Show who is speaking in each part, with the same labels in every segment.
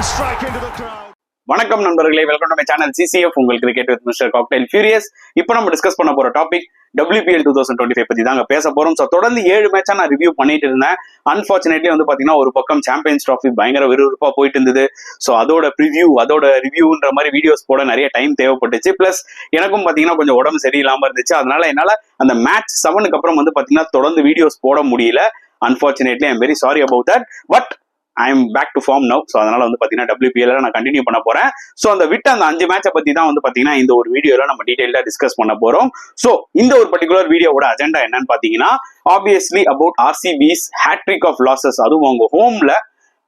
Speaker 1: strike into the crowd.
Speaker 2: வணக்கம் நண்பர்களே, welcome to my channel CCF. உங்கள் cricket with mister cocktail furious. இப்போ நம்ம டிஸ்கஸ் பண்ண போற டாபிக் WPL 2025 பத்தி தாங்க பேச போறோம். ஸோ தொடர்ந்து 7 மேட்சா நான் ரிவ்யூ பண்ணிட்டு இருந்தேன். அன்பார்ச்சுனேட்லி வந்து பாத்தீங்கன்னா ஒரு பக்கம் சாம்பியன்ஸ் ட்ராஃபி பயங்கர விறுவிறுப்பா போயிட்டு இருந்தது. ஸோ அதோட ரிவ்யூன்ற மாதிரி வீடியோஸ் போட நிறைய டைம் தேவைப்பட்டுச்சு. பிளஸ் எனக்கும் பாத்தீங்கன்னா கொஞ்சம் உடம்பு சரியில்லாம இருந்துச்சு. அதனால என்னால அந்த மேட்ச் 7க்கு அப்புறம் வந்து பாத்தீங்கன்னா தொடர்ந்து வீடியோஸ் போட முடியல. Unfortunately I'm very sorry about that. But I am back to form now. So அதனால வந்து பாத்தீங்கன்னா WPL நான் கண்டினியூ பண்ண போறேன். ஸோ அந்த விட்ட அந்த 5 மேட்சை பத்தி தான் வந்து பாத்தீங்கன்னா இந்த ஒரு வீடியோல நம்ம டீடைலா டிஸ்கஸ் பண்ண போறோம். ஸோ இந்த ஒரு பர்டிகுலர் வீடியோவோட அஜெண்டா என்னன்னு பாத்தீங்கன்னா obviously about RCB's hattrick of losses. அதுவும் அவங்க ஹோம்ல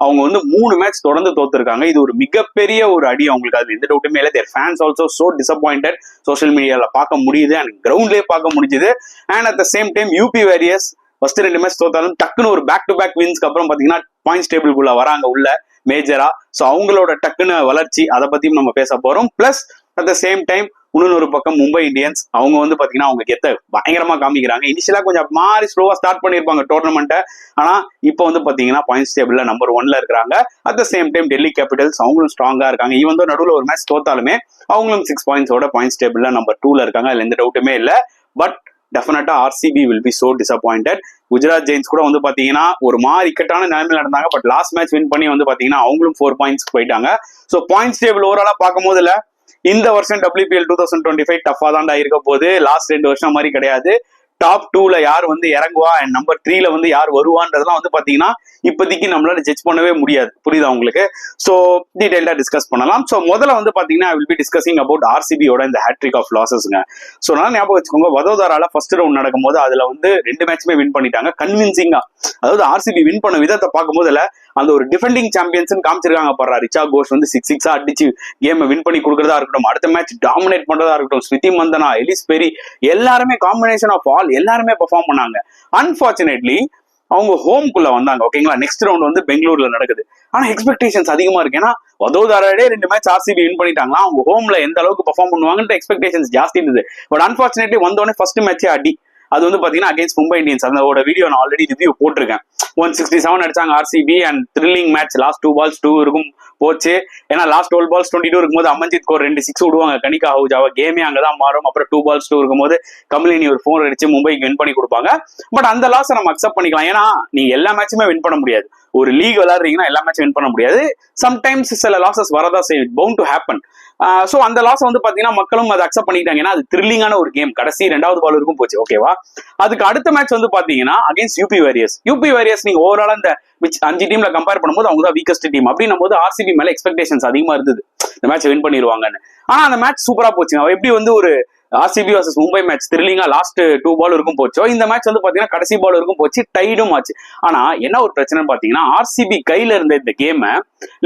Speaker 2: அவங்க வந்து 3 மேட்ச் தொடர்ந்து தோத்துருக்காங்க. இது ஒரு மிகப்பெரிய ஒரு அடி அவங்களுக்கு, அது எந்த டவுட்டுமே இல்லை. Their fans also so disappointed. Social மீடியால பார்க்க முடியுது அண்ட் கிரவுண்ட்லயே பார்க்க முடிஞ்சுது. And at the same time UP warriors first 2 match தோத்தாலும் டக்குன்னு ஒரு பேக் டு பேக் வின்ஸ்க்கு அப்புறம் பாத்தீங்கன்னா பாயிண்ட்ஸ் டேபிள்குள்ள வராங்க உள்ள மேஜரா. ஸோ அவங்களோட டக்குன்னு வளர்ச்சி அதை பத்தியும் நம்ம பேச போறோம். Plus at the same time இன்னொரு பக்கம் மும்பை இந்தியன்ஸ் அவங்க வந்து பாத்தீங்கன்னா அவங்க கெத்த பயங்கரமா காமிக்கிறாங்க. இனிஷியலா கொஞ்சம் மாதிரி ஸ்லோவா ஸ்டார்ட் பண்ணிருப்பாங்க டோர்னமெண்ட்டை. ஆனா இப்போ வந்து பாத்தீங்கன்னா பாயிண்ட்ஸ் டேபிள்ல நம்பர் 1ல இருக்காங்க. At the same time Delhi Capitals அவங்களும் ஸ்ட்ராங்கா இருக்காங்க. ஈவன் தான் நடுவில் ஒரு மேட்ச் தோத்தாலுமே அவங்களும் 6 பாயிண்ட்ஸோட பாயிண்ட்ஸ் டேபிள்ல நம்பர் 2ல இருக்காங்க. அதுல எந்த டவுட்டுமே இல்லை. பட் டெஃபினட்டா RCB will be so disappointed. Gujarat giants கூட வந்து பாத்தீங்கன்னா ஒரு மாதிரி இக்கட்டான நிலைமையில நடந்தாங்க. பட் லாஸ்ட் மேட்ச் வின் பண்ணி வந்து பாத்தீங்கன்னா அவங்களும் 4 பாயிண்ட்ஸ்க்கு போயிட்டாங்க. ஸோ பாயிண்ட்ஸ் டேபிள் ஓவராலா பார்க்கும் போதுல இந்த வருஷம் WPL 2025 டஃபா தான்டா இருக்க போது. லாஸ்ட் 2 வருஷம் மாதிரி கிடையாது. டாப் 2ல யார் வந்து இறங்குவா அண்ட் நம்பர் 3ல வந்து யார் வருவான்றதெல்லாம் வந்து பாத்தீங்கன்னா இப்போதைக்கு நம்மளால ஜட்ஜ் பண்ணவே முடியாது. புரியுதா உங்களுக்கு? ஸோ டீடைல்டா டிஸ்கஸ் பண்ணலாம். ஸோ முதல்ல வந்து பாத்தீங்கன்னா I will be discussing about RCBயோட இந்த ஹேட்ரிக் ஆஃப் லாசஸ்ங்க. ஸோ நல்லா ஞாபகம் வச்சுக்கோங்க, வதோதரால ஃபர்ஸ்ட் ரவுண்ட் நடக்கும்போது அதுல வந்து 2 மேட்சுமே வின் பண்ணிட்டாங்க கன்வின்சிங்கா. அதாவது RCB வின் பண்ண விதத்தை பார்க்கும் போதுல அந்த ஒரு டிஃபெண்டிங் சாம்பியன்ஸ் காமிச்சிருக்காங்க. பாரு, ரிச்சா கோஷ் வந்து 6 அடிச்சு கேம் வின் பண்ணி கொடுக்கறதா இருக்கட்டும், அடுத்த மேட்ச் டாமினேட் பண்றதா இருக்கட்டும், ஸ்மிருதி மந்தனா, எலிஸ் பெரி எல்லாருமே காம்பினேஷன் ஆஃப் ஆல் எல்லாருமே பெர்ஃபார்ம் பண்ணாங்க. அன்பார்ச்சுனேட்லி அவங்க ஹோம்குள்ள வந்தாங்க. ஓகேங்களா, நெக்ஸ்ட் ரவுண்ட் வந்து பெங்களூர்ல நடக்குது. ஆனா எக்ஸ்பெக்டேஷன்ஸ் அதிகமா இருக்கு. ஏன்னா வதோதராடே 2 மேட்ச் RCB வின் பண்ணிட்டாங்களா, அவங்க ஹோம்ல எந்த அளவுக்கு பெர்ஃபார்ம் பண்ணுவாங்கன்ற எக்ஸ்பெக்டேஷன்ஸ் ஜாஸ்தி இருந்தது. பட் அன்பார்ச்சுனேட்லி வந்தோடனே ஃபர்ஸ்ட் மேட்சே அடி. அது வந்து பாத்தீங்கன்னா அகைன்ஸ்ட் மும்பை இந்தியன்ஸ். அதோட வீடியோ நான் ஆல்ரெடி ரிவ்யூ போட்டிருக்கேன். 167 அடிச்சாங்க RCB and thrilling match. Last 2 balls 2 இருக்கும் போச்சு. ஏன்னா லாஸ்ட் 12 balls 22 இருக்கும்போது அமன்ஜித் கௌர் 2 6 விடுவாங்க. கனிகா அஹூஜாவா கேமே அங்கதான் மாறும். அப்புறம் 2 balls 2 இருக்கும்போது கமலினி ஒரு 4 அடிச்சு மும்பைக்கு வின் பண்ணி கொடுப்பாங்க. பட் அந்த லாஸை நம்ம அக்செப்ட் பண்ணிக்கலாம். ஏன்னா நீங்க எல்லா மேட்சுமே வின் பண்ண முடியாது. ஒரு லீக் விளையாடுறீங்கன்னா எல்லா மேட்சும் வின் பண்ண முடியாது. சம்டைம்ஸ் சில லாசஸ் வரதா செய்யும், பவுண்ட் டு ஹேப்பன். ஸோ அந்த லாஸ் வந்து பாத்தீங்கன்னா மக்களும் அதை அக்செப்ட் பண்ணிட்டாங்க. ஏன்னா அது த்ரில்லிங்கான ஒரு கேம். கடைசி 2வது பால் இருக்கும் போச்சு. ஓகேவா, அதுக்கு அடுத்த மேட்ச் வந்து பாத்தீங்கன்னா அகைன்ஸ்ட் யூபி வாரியர்ஸ். நீங்க ஓவரால் அந்த 5 டீம்ல கம்பேர் பண்ணும்போது அவங்க தான் வீக்கஸ்ட் டீம். அப்படின்னும் போது RCB மேல எக்ஸ்பெக்டேஷன்ஸ் அதிகமா இருந்தது, இந்த மேட்ச் வின் பண்ணிடுவாங்கன்னு. ஆனா அந்த மேட்ச் சூப்பரா போச்சுங்க. எப்படி வந்து ஒரு RCB vs மும்பை மேட்ச் த்ரில்லிங்கா லாஸ்ட் 2 பால் இருக்கும் போச்சோ, இந்த மேட்ச் வந்து பாத்தீங்கன்னா கடைசி பால் இருக்கும் போச்சு, டைடும் ஆச்சு. ஆனா என்ன ஒரு பிரச்சனைன்னு பாத்தீங்கன்னா RCB கையில இருந்த இந்த கேமை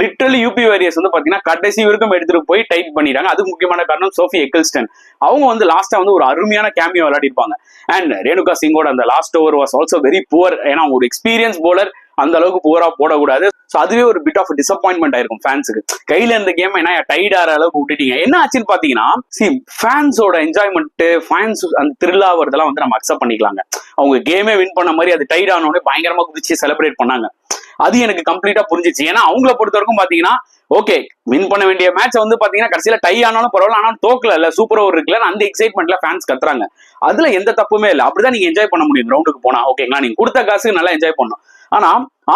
Speaker 2: லிட்டரலி யூபி வாரியர்ஸ் வந்து பாத்தீங்கன்னா கடைசி வரைக்கும் எடுத்துட்டு போய் டைட் பண்ணிட்டாங்க. அதுக்கு முக்கியமான காரணம் சோஃபி எக்கல்ஸ்டன். அவங்க வந்து லாஸ்டா வந்து ஒரு அருமையான கேமியோ விளையாடிருப்பாங்க. அண்ட் ரேணுகா சிங்கோட அந்த last over was also very poor. ஏன்னா ஒரு எக்ஸ்பீரியன்ஸ் போலர் அந்த அளவுக்கு புவரா போடக்கூடாது. ஸோ அதுவே ஒரு பிட் ஆஃப் டிசப்பாயின்மெண்ட் ஆயிருக்கும் ஃபேன்ஸுக்கு. கையில இருந்த கேம் என்ன டைட் ஆகிற அளவுக்கு விட்டுட்டீங்க. என்ன ஆச்சுன்னு பாத்தீங்கன்னா ஃபேன்ஸோட என்ஜாய்மெண்ட், ஃபேன்ஸ் அந்த த்ரில் ஆகிறதெல்லாம் வந்து நம்ம அக்செப்ட் பண்ணிக்கலாங்க. அவங்க கேமே வின் பண்ண மாதிரி அது டைட் ஆனோடனே பயங்கரமா குதிச்சு செலிப்ரேட் பண்ணாங்க. அது எனக்கு கம்ப்ளீட்டா புரிஞ்சிச்சு. ஏன்னா அவங்கள பொறுத்த வரைக்கும் பாத்தீங்கன்னா ஓகே, வின் பண்ண வேண்டிய மேட்ச் வந்து பாத்தீங்கன்னா கடைசியில டை ஆனாலும் பரவாயில்ல, ஆனாலும் தோக்கல இல்ல, சூப்பர் ஓவர் இருக்குல்ல, அந்த எக்ஸைட்மெண்ட்ல ஃபேன்ஸ் கத்துறாங்க. அதுல எந்த தப்புமே இல்லை. அப்படிதான் நீங்க என்ஜாய் பண்ண முடியும் கிரவுண்டுக்கு போனா. ஓகேங்களா, நீங்க கொடுத்த காசுக்கு நல்லா என்ஜாய் பண்ணும். ஆனா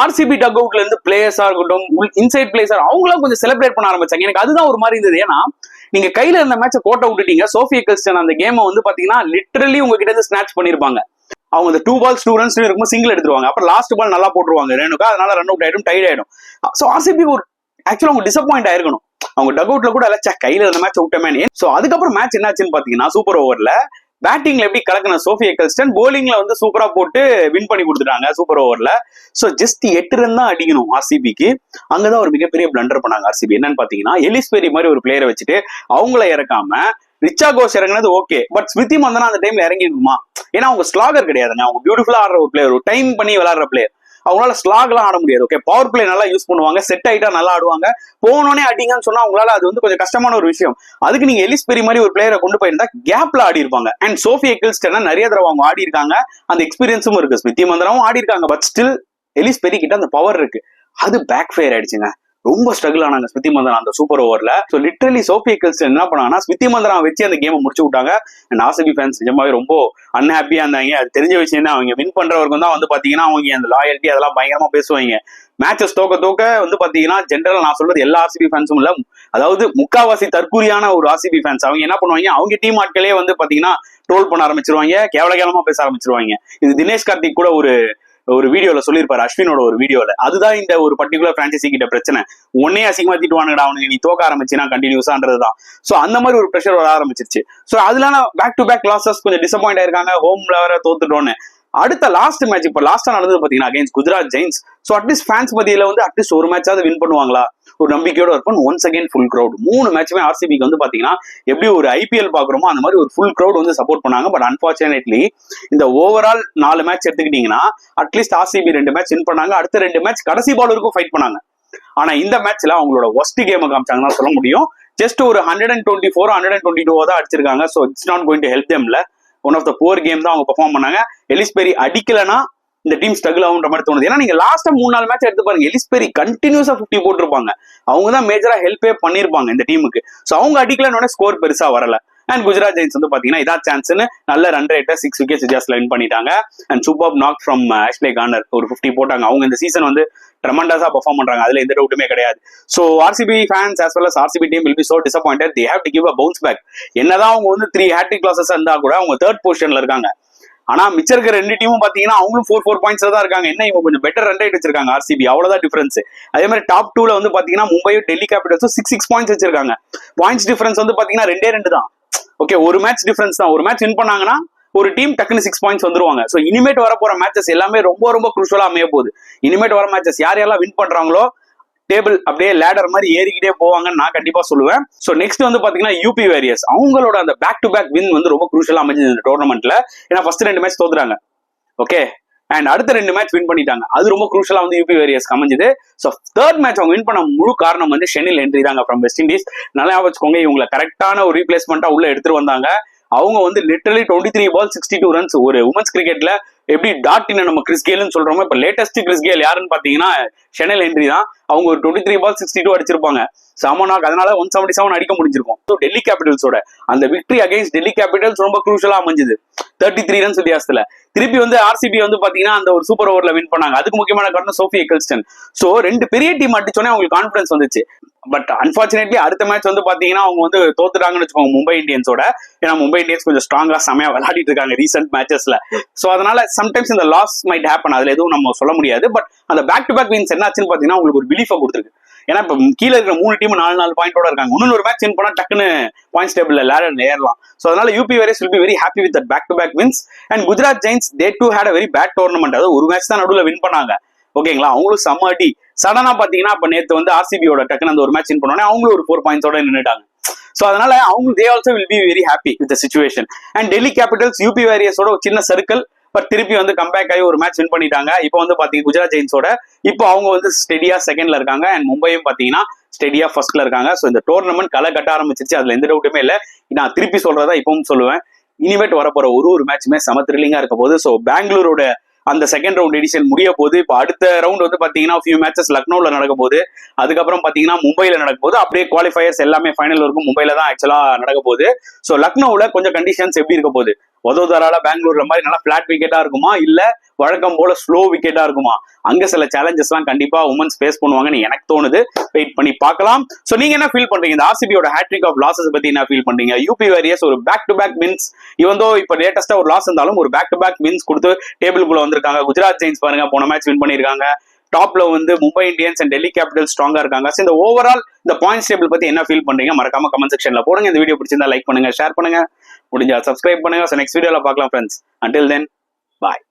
Speaker 2: RCB டக் அவுட்ல இருந்து பிளேயர்ஸா இருக்கட்டும், இன்சைட் பிளேயர்ஸா அவங்களும் கொஞ்சம் செலிப்ரேட் பண்ண ஆரம்பிச்சாங்க. எனக்கு அதுதான் ஒரு மாதிரி இருந்தது. ஏன்னா நீங்க கையில இருந்த மேட்சை கோட்டை விட்டுட்டீங்க. சோஃபி எக்கல்ஸ்டன் அந்த கேமை வந்து பாத்தீங்கன்னா லிட்டரலி உங்ககிட்ட இருந்து ஸ்நாட்ச் பண்ணிருப்பாங்க. அவங்க இந்த 2 balls 2 runs இருக்கும்போது சிங்கிள் எடுத்துருவாங்க. அப்புறம் லாஸ்ட் பால் நல்லா போட்டுருவாங்க ரேணுகா, அதனால ரன் அவுட் ஆயிடும், டைட் ஆயிடும். ஸோ RCB ஒரு ஆக்சுவலா அவங்க டிசப்பாயிண்ட் ஆயிருக்கணும். அவங்க டக் அவுட்ல கூட இல்ல, கையில இருந்த மேட்ச் விட்டமே. ஸோ அதுக்கப்புறம் மேட்ச் என்னாச்சுன்னு பாத்தீங்கன்னா சூப்பர் ஓவர்ல பேட்டிங்ல எப்படி கலக்கணும் சோஃபி எக்கல்ஸ்டன், போலிங்ல வந்து சூப்பரா போட்டு வின் பண்ணி கொடுத்துட்டாங்க சூப்பர் ஓவர்ல. ஸோ ஜஸ்ட் 8 ரன் தான் அடிக்கணும் RCBக்கு. அங்கதான் ஒரு மிகப்பெரிய பிளண்டர் பண்ணாங்க RCB. என்னன்னு பாத்தீங்கன்னா எலிஸ் பெரி மாதிரி ஒரு பிளேயரை வச்சுட்டு அவங்கள இறக்காம ரிச்சா கோஷ் இறங்கினது ஓகே. பட் ஸ்மிருதி மந்தனா அந்த டைம்ல இறங்கிடுமா? ஏன்னா அவங்க ஸ்லாகர் கிடையாதுங்க. அவங்க பியூட்டிஃபுல்லா ஆடுற ஒரு பிளேயர், ஒரு டைம் பண்ணி விளையாடுற பிளேயர். அவங்களால ஸ்லாக் எல்லாம் ஆட முடியாது. ஓகே, பவர் பிளே நல்லா யூஸ் பண்ணுவாங்க, செட் ஆயிட்டா நல்லா ஆடுவாங்க. போனோடனே அடிங்கன்னு சொன்னா அவங்களால அது வந்து கொஞ்சம் கஷ்டமான ஒரு விஷயம். அதுக்கு நீங்க எலிஸ் பெரி மாதிரி ஒரு பிளேயரை கொண்டு போயிருந்தா கேப்ல ஆடி இருப்பாங்க. அண்ட் சோஃபி எக்கல்ஸ்டன் நிறைய தடவை அவங்க ஆடி இருக்காங்க, அந்த எக்ஸ்பீரியன்ஸும் இருக்கு. ஸ்மிருதி மந்தனாவும் ஆடி இருக்காங்க. பட் ஸ்டில் எலிஸ் பெரி கிட்ட அந்த பவர் இருக்கு. அது பேக் ஃபயர் ஆயிடுச்சுங்க. ரொம்ப ஸ்ட்ரகிள் ஆனாங்க ஸ்மிருதி மந்தனா அந்த சூப்பர் ஓவர்ல. ஸோ லிட்டரலி சோஃபி எக்கல்ஸ்டன் என்ன பண்ணாங்கன்னா ஸ்மிருதி மந்தனா வச்சு அந்த கேமை முடிச்சு விட்டாங்க. அண்ட் ஆர்சிபி ஃபேன்ஸ் நிஜமாவே ரொம்ப அன்ஹாப்பியா இருந்தாங்க. அது தெரிஞ்ச விஷயம் தான். அவங்க வின் பண்றவருக்கு தான் வந்து பாத்தீங்கன்னா அவங்க அந்த லாயல்ட்டி அதெல்லாம் பயங்கரமா பேசுவாங்க. மேட்சஸ் தோக்க வந்து பாத்தீங்கன்னா ஜென்ரல் நான் சொல்றது எல்லா ஆர்சிபி ஃபேன்ஸும் இல்ல, அதாவது முக்காவாசி தற்கூரியான ஒரு ஆர்சிபி ஃபேன்ஸ் அவங்க என்ன பண்ணுவாங்க, அவங்க டீம் ஆட்களே வந்து பாத்தீங்கன்னா ட்ரோல் பண்ண ஆரம்பிச்சிருவாங்க, கேவலமா பேச ஆரம்பிச்சிருவாங்க. இது தினேஷ் கார்த்திக் கூட ஒரு வீடியோல சொல்லியிருப்பாரு, அஸ்வினோட ஒரு வீடியோல. அதுதான் இந்த ஒரு பர்டிகுலர் பிரான்சைசி கிட்ட பிரச்சனை. ஒன்னே அசிங்கமா திட்டுவானுடா அவனுக்கு, நீ தோக்க ஆரம்பிச்சுனா கண்டினியூஸான்றதுதான். சோ அந்த மாதிரி ஒரு ப்ரெஷர் வர ஆரம்பிச்சிருச்சு. சோ அதனால பேக் டு பேக் லாசஸ் கொஞ்சம் டிசப்பாயிண்ட் ஆயிருக்காங்க. ஹோம்ல வேற தோத்துட்டோன்னு. அடுத்த லாஸ்ட் மேட்ச் இப்ப லாஸ்டா நடந்தது பாத்தீங்கன்னா against Gujarat Giants. So at least fans மத்தியில வந்து அட்லீஸ்ட் ஒரு மேட்சாவது வின் பண்ணுவாங்களா ஒரு நம்பிக்கையோட இருக்கும். ஒன்ஸ் அகைன் ஃபுல் கிரௌட் 3 மேட்சுமே ஆர்சிபிக்கு வந்து பாத்தீங்கன்னா எப்படி ஒரு ஐபிஎல் பாக்குறோமோ அந்த மாதிரி ஒரு ஃபுல் கிரௌட் வந்து சப்போர்ட் பண்ணாங்க. பட் அன்பார்ச்சுனேட்லி இந்த ஓவரால் 4 மேட்ச் எடுத்துக்கிட்டீங்கன்னா அட்லீஸ்ட் ஆர்சிபி 2 மேட்ச் வின் பண்ணாங்க. அடுத்த 2 மேட்ச் கடைசி பால் வரைக்கும் ஃபைட் பண்ணாங்க. ஆனா இந்த மேட்ச்ல அவங்களோட ஒஸ்ட் கேம் காமிச்சாங்கன்னு சொல்ல முடியும். ஜஸ்ட் ஒரு 124 122 தான் அடிச்சிருக்காங்க. So it's not going to help தெம்ல. One of the poor game தான் அவங்க பெர்ஃபார்ம் பண்ணாங்க. எலிஸ்பெரி அடிக்கலனா இந்த டீம் ஸ்ட்ரகிள் ஆகுன்ற மாதிரி தோணுது. ஏன்னா நீங்க லாஸ்டா 3-4 மேட்ச் எடுத்து பாருங்க, எலிஸ்பெரி கண்டினியூஸா 50 போட்டிருப்பாங்க. அவங்க தான் மேஜரா ஹெல்ப்பே பண்ணிருப்பாங்க இந்த டீமுக்கு. சோ அவங்க அடிக்கலன்னு ஸ்கோர் பெருசா வரல. அண்ட் குஜராத் ஜெயின்ஸ் வந்து பாத்தீங்கன்னா இதான் சான்ஸ்னு நல்ல ரன் ரேட்டை 6 விக்கெட் வித்தியாசத்துல வின் பண்ணிட்டாங்க. And super knock from Ashley corner ஒரு 50 போட்டாங்க. அவங்க இந்த சீசன் வந்து ட்ரெமண்டஸா பெர்ஃபார்ம் பண்றாங்க, அதுல எந்த டவுட்டுமே கிடையாது. So RCB fans as well as RCB team will be so disappointed. They have to give a bounce back. என்னதான் அவங்க வந்து 3 ஹேட்ரிக் லாசஸ் இருந்தா கூட அவங்க 3rd பொசிஷன்ல இருக்காங்க. ஆனா மிச்சம் இருக்கிற 2 டீமும் பாத்தீங்கன்னா அவங்களும் 4 பாயிண்ட்ஸ்ல தான் இருக்காங்க. என்ன இவங்க கொஞ்சம் பெட்டர் ரன் ரேட் வச்சிருக்காங்க ஆர்சிபி, அவ்வளவுதான் டிஃபரன்ஸ். அதே மாதிரி டாப் 2ல வந்து பாத்தீங்கன்னா மும்பையும் டெல்லி கேபிட்டல்ஸும் 6 பாயிண்ட்ஸ் வச்சிருக்காங்க. பாயிண்ட்ஸ் டிஃபரன்ஸ் வந்து பாத்தீங்கன்னா 2 தான். ஓகே, ஒரு மேட்ச் டிஃபரன்ஸ் தான். ஒரு மேட்ச் வின் பண்ணாங்கன்னா ஒரு டீம் டக்குன்னு 6 பாயிண்ட்ஸ் வந்துருவாங்க. சோ இனிமேட் வர போற மேட்சஸ் எல்லாமே ரொம்ப ரொம்ப குரூஷியலா அமைய போகுது. இனிமேட் வர மேட்சஸ் யாரெல்லாம் வின் பண்றாங்களோ டேபிள் அப்படியே லேடர் மாதிரி ஏறிக்கிட்டே போவாங்கன்னு நான் கண்டிப்பா சொல்லுவேன். சோ நெக்ஸ்ட் வந்து பாத்தீங்கன்னா யூபி வாரியர்ஸ், அவங்களோட அந்த பேக் டு பேக் வின் வந்து ரொம்ப குரூஷியலா அமைஞ்சது இந்த டோர்னமெண்ட்ல. ஏன்னா ஃபர்ஸ்ட் 2 மேட்ச் தோத்துறாங்க. ஓகே, அண்ட் அடுத்த 2 மேட்ச் வின் பண்ணிட்டாங்க. அது ரொம்ப குரூஷியலா வந்து யூபி வாரியர்ஸ் அமைஞ்சது. சோ 3rd மேட்ச் அவங்க வின் பண்ண முழு காரணம் வந்து ஷெனில் ஹென்றி தாங்க ஃப்ரம் வெஸ்ட் இண்டீஸ். நல்லா வச்சுக்கோங்க, இவங்களை கரெக்டான ஒரு ரீப்ளேஸ்மெண்டா உள்ள எடுத்துட்டு வந்தாங்க. அவங்க வந்து லிட்டரலி 23 பால் 62 ரன்ஸ். ஒரு உமன்ஸ் கிரிக்கெட்ல எப்படி டாட் இன் நம்ம கிறிஸ் கேல்னு சொல்றோமோ, இப்ப லேட்டஸ்ட் கிறிஸ் கேல் யாருன்னு பாத்தீங்கன்னா ஷெனில் ஹென்றி தான். அவங்க ஒரு 23 பால் 62 அடிச்சிருப்பாங்க. சமனாக் அதனால 177 அடிக்க முடிஞ்சிருக்கும். டெல்லி கேபிட்டல்ஸோட அந்த விக்டரி அகைன்ஸ்ட் டெல்லி கேபிட்டல்ஸ் ரொம்ப குரூஷியலா அமைஞ்சது 33 ரன்ஸ் வித்தியாசத்துல. திருப்பி வந்து ஆர்சிபி வந்து பாத்தீங்கன்னா அந்த ஒரு சூப்பர் ஓவர்ல வின் பண்ணாங்க. அதுக்கு முக்கியமான காரணம் சோஃபி எக்கல்ஸ்டன். சோ 2 பெரிய டீம் அடிச்சோன்னே அவங்களுக்கு கான்பிடன்ஸ் வந்துச்சு. பட் அன்பார்ச்சுனேட்லி அடுத்த மேட்ச் வந்து பாத்தீங்கன்னா அவங்க வந்து தோத்துட்டாங்கன்னு வச்சுக்கோங்க மும்பை இந்தியன்ஸோட. ஏன்னா மும்பை இந்தியன்ஸ் கொஞ்சம் ஸ்ட்ராங்கா செமையா விளையாடிட்டு இருக்காங்க ரீசென்ட் மேட்சஸ்ல. சோ அதனால சம்டைம்ஸ் இந்த லாஸ் மைட் ஹேப்பன், அதுல எதுவும் நம்ம சொல்ல முடியாது. பட் அந்த பேக் டு பேக் வின்ஸ் என்னாச்சுன்னு பாத்தீங்கன்னா உங்களுக்கு ஒரு பிலீஃபை கொடுத்துருக்கு. ஏன்னா இப்ப கீழே இருக்கிற 3 டீம் 4 பாயிண்டோட இருக்காங்க. இன்னொரு மேட்ச் வின் பண்ணா டக்குன்னு பாயிண்ட்ஸ் டேபிள்ல லேடர்ல ஏறலாம். சோ அதனால UP warriors will be very happy with that back to back wins. And Gujarat Giants they too had a very bad tournament. அதாவது ஒரு மேட்ச் தான் நடுவுல வின் பண்ணாங்க. ஓகேங்களா, அவங்களும் செம்ம அடி. சடனா பாத்தீங்கன்னா இப்ப நேத்து வந்து ஆர்சிபியோட டக்குன்னு அந்த ஒரு மேட்ச் வின் பண்ணோன்னே அவங்களும் ஒரு 4 பாயிண்ட்ஸோட நின்னுட்டாங்க. சோ அதனால அவங்க they also will be very happy with the situation. And Delhi Capitals UP வாரியர்ஸோட ஒரு சின்ன சர்க்கிள், பட் திருப்பி வந்து கம்பேக் ஆகி ஒரு மேட்ச் வின் பண்ணிட்டாங்க. இப்போ வந்து பாத்தீங்கன்னா குஜராத் ஜெயின்ஸோட இப்போ அவங்க வந்து ஸ்டெடியா செகண்ட்ல இருக்காங்க. அண்ட் மும்பையும் பாத்தீங்கன்னா ஸ்டெடியா ஃபர்ஸ்ட்ல இருக்காங்க. சோ இந்த டோர்னமெண்ட் களை கட்ட ஆரம்பிச்சிருச்சு, அதுல எந்த டவுட்டுமே இல்ல. நான் திருப்பி சொல்றதா இப்பவும் சொல்லுவேன், இனிமேட் வரப்போற ஒரு மேட்சுமே செம த்ரில்லிங்கா இருக்க போகுது. சோ பெங்களூரோட அந்த செகண்ட் ரவுண்ட் எடிஷன் முடிய போகுது. இப்போ அடுத்த ரவுண்ட் வந்து பாத்தீங்கன்னா ஃபியூ மேட்சஸ் லக்னோல நடக்க போகுது. அதுக்கப்புறம் பாத்தீங்கன்னா மும்பைல நடக்க போகுது. அப்படியே குவாலிஃபயர்ஸ் எல்லாமே ஃபைனல் வரைக்கும் மும்பைல தான் ஆக்சுவலா நடக்க போகுது. சோ லக்னோல கொஞ்சம் கண்டிஷன்ஸ் எப்படி இருக்க போகுது, வதோதரால பெங்களூர்ல மாதிரி நல்லா பிளாட் விக்கெட்டா இருக்குமா, இல்ல வழக்கம் போல ஸ்லோ விக்கெட்டா இருக்குமா? அங்க சில சேலஞ்சஸ் எல்லாம் கண்டிப்பா உமன்ஸ் ஃபேஸ் பண்ணுவாங்கன்னு எனக்கு தோணுது. வெயிட் பண்ணி பார்க்கலாம். சோ நீங்க என்ன ஃபீல் பண்றீங்க இந்த ஆர்சிபியோட ஹேட்ரிக் ஆஃப் லாசஸ் பத்தி என்ன ஃபீல் பண்றீங்க? யூபி வாரியர்ஸ் ஒரு பேக் டு பேக் வின்ஸ், இவன் தோ இப்ப லேட்டஸ்டா ஒரு லாஸ் இருந்தாலும் ஒரு பேக் டு பேக் வின்ஸ் கொடுத்து டேபிளுக்குள்ள வந்திருக்காங்க. குஜராத் ஜெயின்ஸ் பாருங்க போன மேட்ச் வின் பண்ணிருக்காங்க. டாப்ல வந்து Mumbai Indians and Delhi Capitals ஸ்ட்ராங்கா இருக்காங்க. இந்த ஓவரால் இந்த பாயிண்ட்ஸ் டேபிள் பத்தி என்ன ஃபீல் பண்றீங்க மறக்காம கமெண்ட் செக்ஷன்ல போடுங்க. இந்த வீடியோ பிடிச்சிருந்தா லைக் பண்ணுங்க, ஷேர் பண்ணுங்க, முடிஞ்சா சப்ஸ்கிரைப் பண்ணுங்க. நெக்ஸ்ட் வீடியோல பார்க்கலாம் ஃப்ரெண்ட்ஸ். அன்டில் தென் பாய்.